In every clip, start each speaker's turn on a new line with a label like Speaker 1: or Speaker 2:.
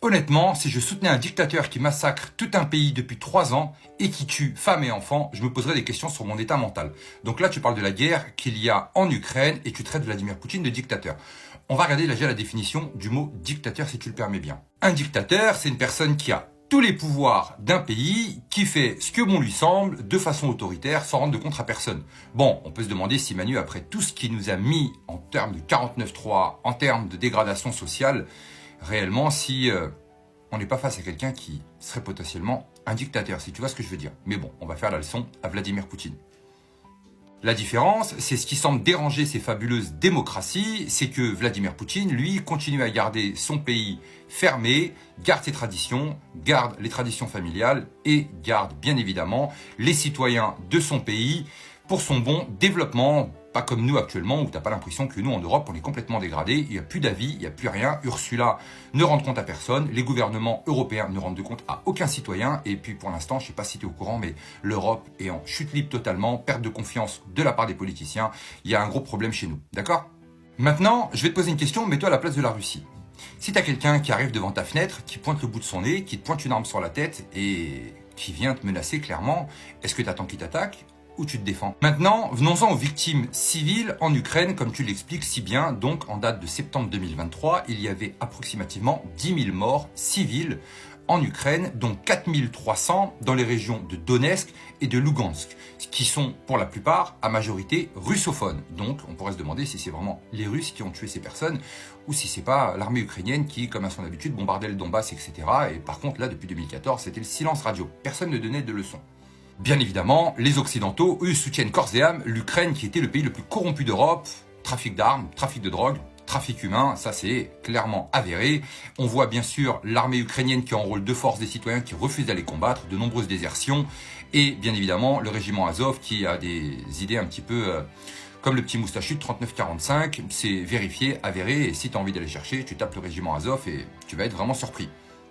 Speaker 1: Honnêtement, si je soutenais un dictateur qui massacre tout un pays depuis 3 ans et qui tue femmes et enfants, je me poserais des questions sur mon état mental. Donc là, tu parles de la guerre qu'il y a en Ukraine et tu traites Vladimir Poutine de dictateur. On va regarder déjà la définition du mot dictateur si tu le permets bien. Un dictateur, c'est une personne qui a tous les pouvoirs d'un pays, qui fait ce que bon lui semble, de façon autoritaire, sans rendre de compte à personne. Bon, on peut se demander si Manu, après tout ce qu'il nous a mis en termes de 49.3, en termes de dégradation sociale, réellement, si on n'est pas face à quelqu'un qui serait potentiellement un dictateur, si tu vois ce que je veux dire. Mais bon, on va faire la leçon à Vladimir Poutine. La différence, c'est ce qui semble déranger ces fabuleuses démocraties, c'est que Vladimir Poutine, lui, continue à garder son pays fermé, garde ses traditions, garde les traditions familiales et garde bien évidemment les citoyens de son pays pour son bon développement. Pas comme nous actuellement, où tu n'as pas l'impression que nous en Europe, on est complètement dégradés, il n'y a plus d'avis, il n'y a plus rien. Ursula ne rend compte à personne, les gouvernements européens ne rendent compte à aucun citoyen. Et puis pour l'instant, je ne sais pas si tu es au courant, mais l'Europe est en chute libre totalement, perte de confiance de la part des politiciens. Il y a un gros problème chez nous, d'accord? Maintenant, je vais te poser une question, mets-toi à la place de la Russie. Si tu as quelqu'un qui arrive devant ta fenêtre, qui pointe le bout de son nez, qui te pointe une arme sur la tête et qui vient te menacer clairement, est-ce que tu attends qu'il t'attaque ou tu te défends? Maintenant, venons-en aux victimes civiles en Ukraine, comme tu l'expliques si bien. Donc, en date de septembre 2023, il y avait approximativement 10 000 morts civils en Ukraine, dont 4 300 dans les régions de Donetsk et de Lugansk, qui sont pour la plupart à majorité russophones. Donc, on pourrait se demander si c'est vraiment les Russes qui ont tué ces personnes ou si c'est pas l'armée ukrainienne qui, comme à son habitude, bombardait le Donbass, etc. Et par contre, là, depuis 2014, c'était le silence radio. Personne ne donnait de leçons. Bien évidemment, les Occidentaux, eux, soutiennent corps et âme l'Ukraine qui était le pays le plus corrompu d'Europe. Trafic d'armes, trafic de drogue, trafic humain, ça c'est clairement avéré. On voit bien sûr l'armée ukrainienne qui enrôle de force des citoyens qui refusent d'aller combattre, de nombreuses désertions. Et bien évidemment, le régiment Azov qui a des idées un petit peu comme le petit moustachu de 39-45. C'est vérifié, avéré, et si tu as envie d'aller chercher, tu tapes le régiment Azov et tu vas être vraiment surpris.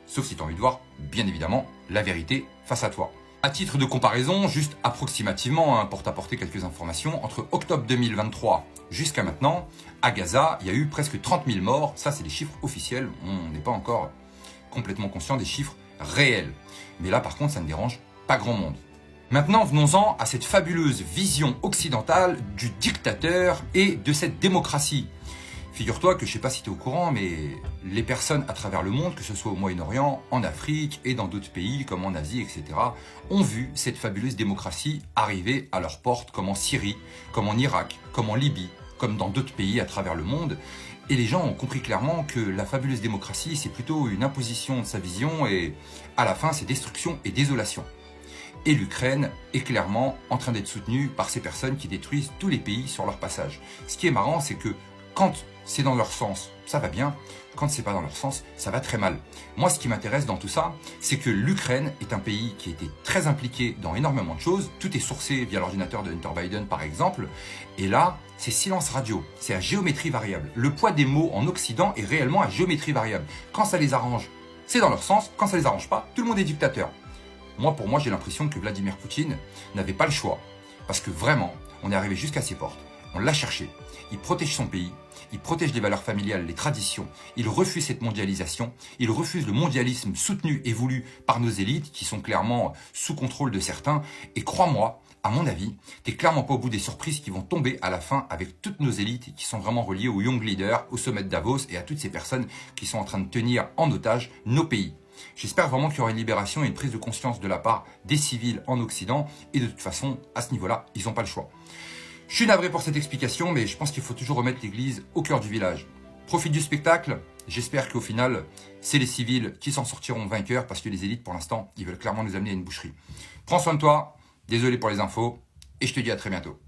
Speaker 1: Sauf si tu as envie de voir, bien évidemment, la vérité face à toi. À titre de comparaison, juste approximativement, pour t'apporter quelques informations, entre octobre 2023 jusqu'à maintenant, à Gaza, il y a eu presque 30 000 morts. Ça, c'est les chiffres officiels. On n'est pas encore complètement conscient des chiffres réels. Mais là, par contre, ça ne dérange pas grand monde. Maintenant, venons-en à cette fabuleuse vision occidentale du dictateur et de cette démocratie. Figure-toi que je ne sais pas si tu es au courant, mais les personnes à travers le monde, que ce soit au Moyen-Orient, en Afrique et dans d'autres pays comme en Asie, etc., ont vu cette fabuleuse démocratie arriver à leur porte, comme en Syrie, comme en Irak, comme en Libye, comme dans d'autres pays à travers le monde. Et les gens ont compris clairement que la fabuleuse démocratie, c'est plutôt une imposition de sa vision et à la fin, c'est destruction et désolation. Et l'Ukraine est clairement en train d'être soutenue par ces personnes qui détruisent tous les pays sur leur passage. Ce qui est marrant, c'est que quand c'est dans leur sens, ça va bien. Quand c'est pas dans leur sens, ça va très mal. Moi, ce qui m'intéresse dans tout ça, c'est que l'Ukraine est un pays qui a été très impliqué dans énormément de choses. Tout est sourcé via l'ordinateur de Hunter Biden, par exemple. Et là, c'est silence radio. C'est à géométrie variable. Le poids des mots en Occident est réellement à géométrie variable. Quand ça les arrange, c'est dans leur sens. Quand ça les arrange pas, tout le monde est dictateur. Pour moi, j'ai l'impression que Vladimir Poutine n'avait pas le choix. Parce que vraiment, on est arrivé jusqu'à ses portes. On l'a cherché. Il protège son pays. Il protège les valeurs familiales, les traditions. Il refuse cette mondialisation. Il refuse le mondialisme soutenu et voulu par nos élites qui sont clairement sous contrôle de certains. Et crois-moi, à mon avis, t'es clairement pas au bout des surprises qui vont tomber à la fin avec toutes nos élites qui sont vraiment reliées aux Young Leaders, au sommet de Davos et à toutes ces personnes qui sont en train de tenir en otage nos pays. J'espère vraiment qu'il y aura une libération et une prise de conscience de la part des civils en Occident. Et de toute façon, à ce niveau-là, ils n'ont pas le choix. Je suis navré pour cette explication, mais je pense qu'il faut toujours remettre l'église au cœur du village. Profite du spectacle. J'espère qu'au final, c'est les civils qui s'en sortiront vainqueurs parce que les élites, pour l'instant, ils veulent clairement nous amener à une boucherie. Prends soin de toi. Désolé pour les infos. Et je te dis à très bientôt.